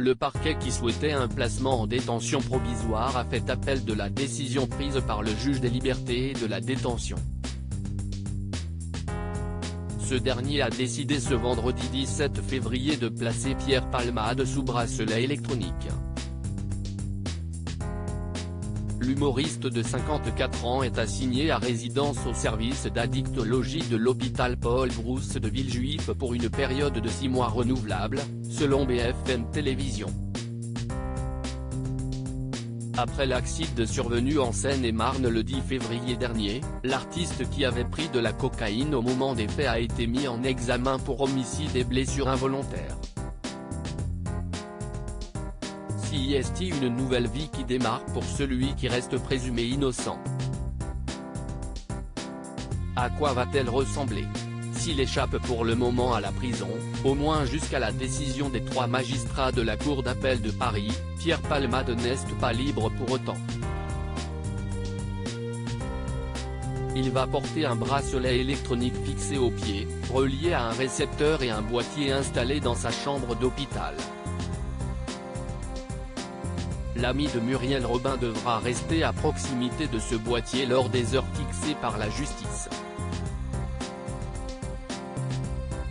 Le parquet qui souhaitait un placement en détention provisoire a fait appel de la décision prise par le juge des libertés et de la détention. Ce dernier a décidé ce vendredi 17 février de placer Pierre Palmade sous bracelet électronique. L'humoriste de 54 ans est assigné à résidence au service d'addictologie de l'hôpital Paul Brousse de Villejuif pour une période de 6 mois renouvelable, selon BFM Télévision. Après l'accident survenu en Seine-et-Marne le 10 février dernier, l'artiste qui avait pris de la cocaïne au moment des faits a été mis en examen pour homicide et blessures involontaires. Si est une nouvelle vie qui démarre pour celui qui reste présumé innocent. À quoi va-t-elle ressembler? S'il échappe pour le moment à la prison, au moins jusqu'à la décision des 3 magistrats de la Cour d'appel de Paris, Pierre Palmade n'est pas libre pour autant. Il va porter un bracelet électronique fixé au pied, relié à un récepteur et un boîtier installé dans sa chambre d'hôpital. L'ami de Muriel Robin devra rester à proximité de ce boîtier lors des heures fixées par la justice.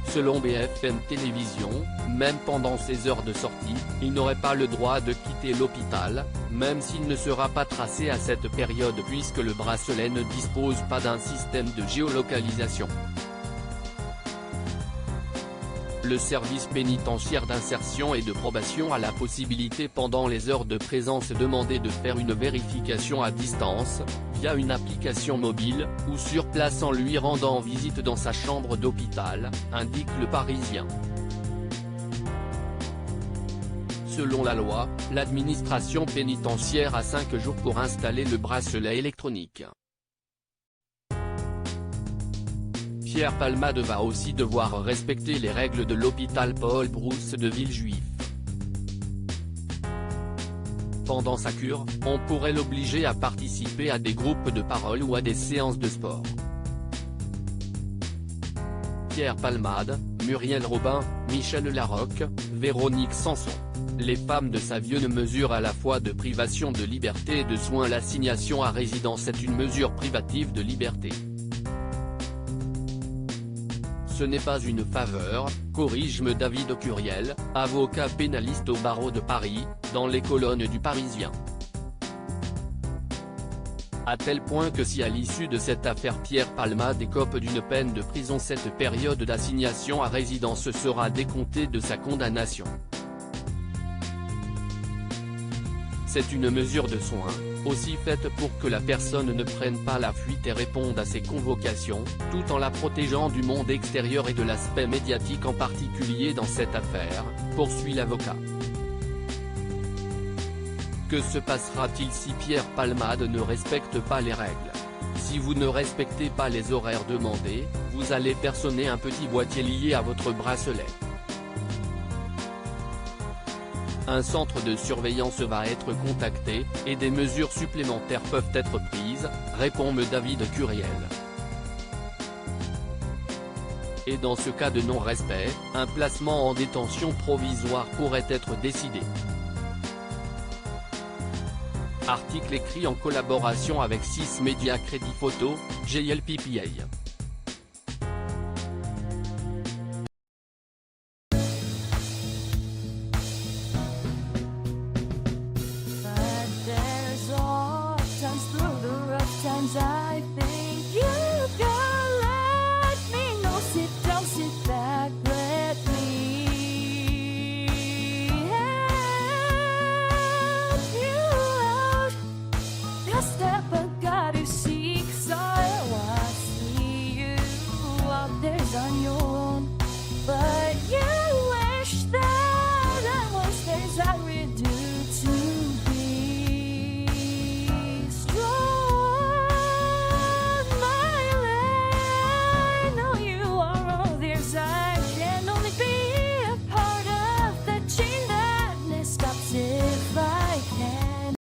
Selon BFM Télévision, même pendant ces heures de sortie, il n'aurait pas le droit de quitter l'hôpital, même s'il ne sera pas tracé à cette période puisque le bracelet ne dispose pas d'un système de géolocalisation. Le service pénitentiaire d'insertion et de probation a la possibilité pendant les heures de présence demandée de faire une vérification à distance, via une application mobile, ou sur place en lui rendant visite dans sa chambre d'hôpital, indique Le Parisien. Selon la loi, l'administration pénitentiaire a 5 jours pour installer le bracelet électronique. Pierre Palmade va aussi devoir respecter les règles de l'hôpital Paul Brousse de Villejuif. Pendant sa cure, on pourrait l'obliger à participer à des groupes de parole ou à des séances de sport. Pierre Palmade, Muriel Robin, Michel Larocque, Véronique Sanson. Les femmes de Savieux mesurent à la fois de privation de liberté et de soins. L'assignation à résidence est une mesure privative de liberté. Ce n'est pas une faveur, corrige David Curiel, avocat pénaliste au barreau de Paris, dans les colonnes du Parisien. À tel point que si à l'issue de cette affaire Pierre Palmade écope d'une peine de prison, cette période d'assignation à résidence sera décomptée de sa condamnation. C'est une mesure de soin, aussi faite pour que la personne ne prenne pas la fuite et réponde à ses convocations, tout en la protégeant du monde extérieur et de l'aspect médiatique en particulier dans cette affaire, poursuit l'avocat. Que se passera-t-il si Pierre Palmade ne respecte pas les règles? Si vous ne respectez pas les horaires demandés, vous allez personner un petit boîtier lié à votre bracelet. Un centre de surveillance va être contacté, et des mesures supplémentaires peuvent être prises, répond David Curiel. Et dans ce cas de non-respect, un placement en détention provisoire pourrait être décidé. Article écrit en collaboration avec 6 médias Crédit Photo, JLPPA. I think you can let me know. Sit down, sit back, let me help you out. Just step, I got you.